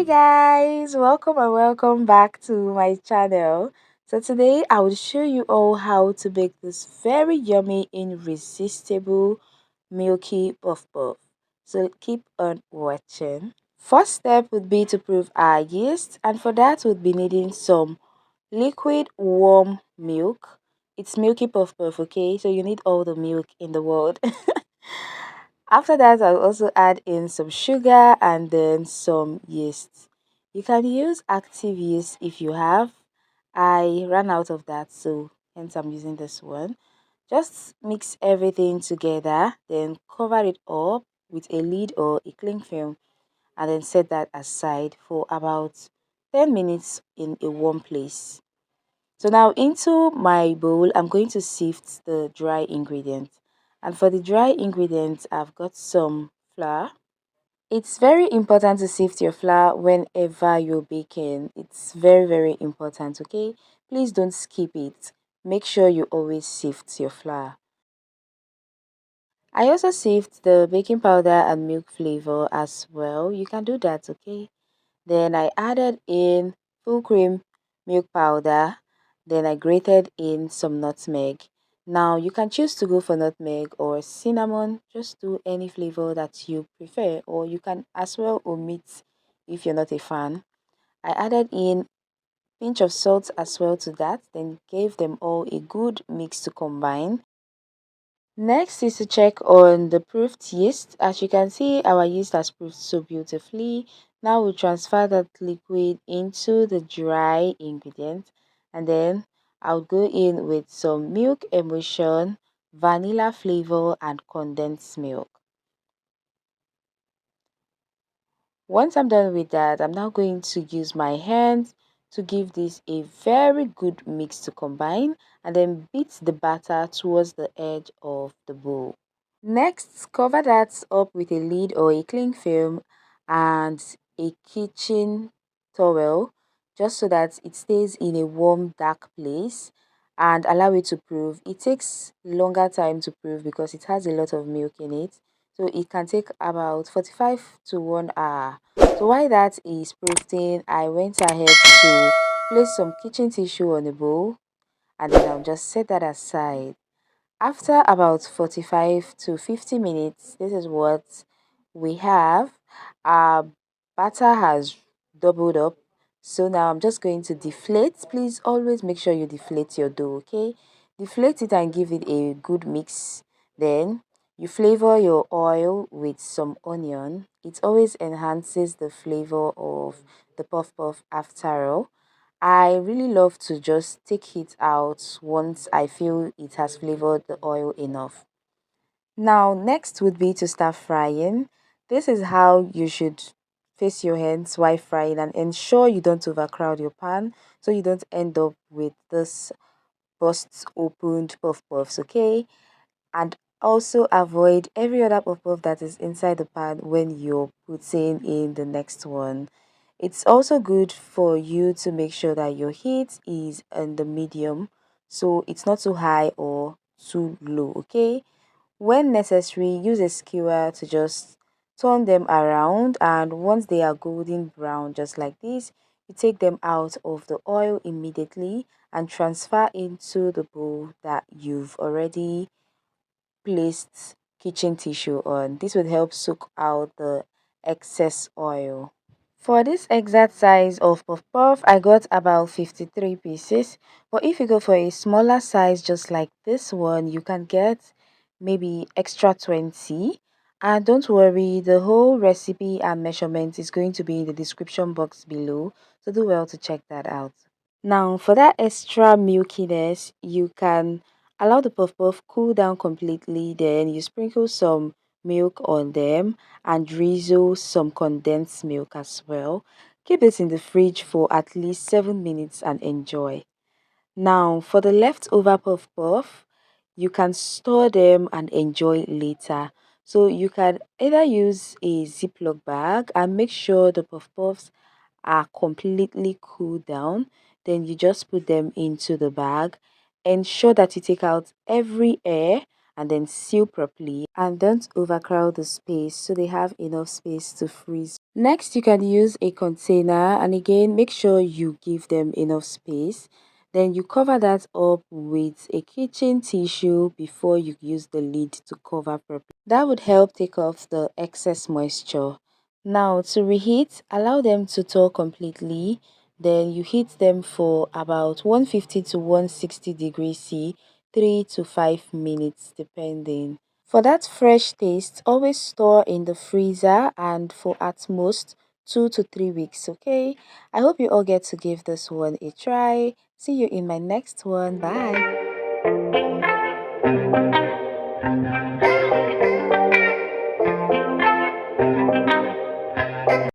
Hi guys, welcome and welcome back to my channel. So today I will show you all how to bake this very yummy, irresistible milky puff puff. So keep on watching. First step would be to prove our yeast, and for that we'll be needing some liquid warm milk. It's milky puff puff, okay? So you need all the milk in the world. After that, I'll also add in some sugar and then some yeast. You can use active yeast if you have. I ran out of that, so hence I'm using this one. Just mix everything together, then cover it up with a lid or a cling film, and then set that aside for about 10 minutes in a warm place. So now into my bowl, I'm going to sift the dry ingredients. And for the dry ingredients, I've got some flour. It's very important to sift your flour whenever you're baking. It's very important, okay? Please don't skip it. Make sure you always sift your flour. I also sift the baking powder and milk flavor as well. You can do that, okay? Then I added in full cream milk powder. Then I grated in some nutmeg. Now you can choose to go for nutmeg or cinnamon. Just do any flavor that you prefer, or you can as well omit if you're not a fan. I added in pinch of salt as well to that, then gave them all a good mix to combine. Next is to check on the proofed yeast. As you can see, our yeast has proofed so beautifully. Now we'll transfer that liquid into the dry ingredient, and then I'll go in with some milk emulsion, vanilla flavor, and condensed milk. Once I'm done with that, I'm now going to use my hands to give this a very good mix to combine, and then beat the batter towards the edge of the bowl. Next, cover that up with a lid or a cling film and a kitchen towel, just so that it stays in a warm, dark place, and allow it to prove. It takes longer time to prove because it has a lot of milk in it. So it can take about 45 to 1 hour. So while that is proofing, I went ahead to place some kitchen tissue on the bowl, and then I'll just set that aside. After about 45 to 50 minutes, this is what we have. Our batter has doubled up. So now I'm just going to deflate. Please always make sure you deflate your dough, okay? Deflate it and give it a good mix. Then you flavor your oil with some onion. It always enhances the flavor of the puff puff after all. I really love to just take it out once I feel it has flavored the oil enough. Now, next would be to start frying. This is how you should face your hands while frying, and ensure you don't overcrowd your pan so you don't end up with this burst opened puff puffs, okay? And also avoid every other puff puff that is inside the pan when you're putting in the next one. It's also good for you to make sure that your heat is in the medium, so it's not too high or too low, okay? When necessary, use a skewer to just turn them around, and once they are golden brown just like this, you take them out of the oil immediately and transfer into the bowl that you've already placed kitchen tissue on. This would help soak out the excess oil. For this exact size of puff puff, I got about 53 pieces. But if you go for a smaller size just like this one, you can get maybe extra 20. And don't worry, the whole recipe and measurement is going to be in the description box below. So do well to check that out. Now, for that extra milkiness, you can allow the puff puff cool down completely. Then you sprinkle some milk on them and drizzle some condensed milk as well. Keep it in the fridge for at least 7 minutes and enjoy. Now, for the leftover puff puff, you can store them and enjoy later. So you can either use a Ziploc bag and make sure the puff puffs are completely cooled down. Then you just put them into the bag. Ensure that you take out every air and then seal properly, and don't overcrowd the space so they have enough space to freeze. Next, you can use a container, and again make sure you give them enough space. Then you cover that up with a kitchen tissue before you use the lid to cover properly. That would help take off the excess moisture. Now to reheat, allow them to thaw completely. Then you heat them for about 150 to 160 degrees C, 3 to 5 minutes depending. For that fresh taste, always store in the freezer and for at most 2 to 3 weeks, okay? I hope you all get to give this one a try. See you in my next one. Bye.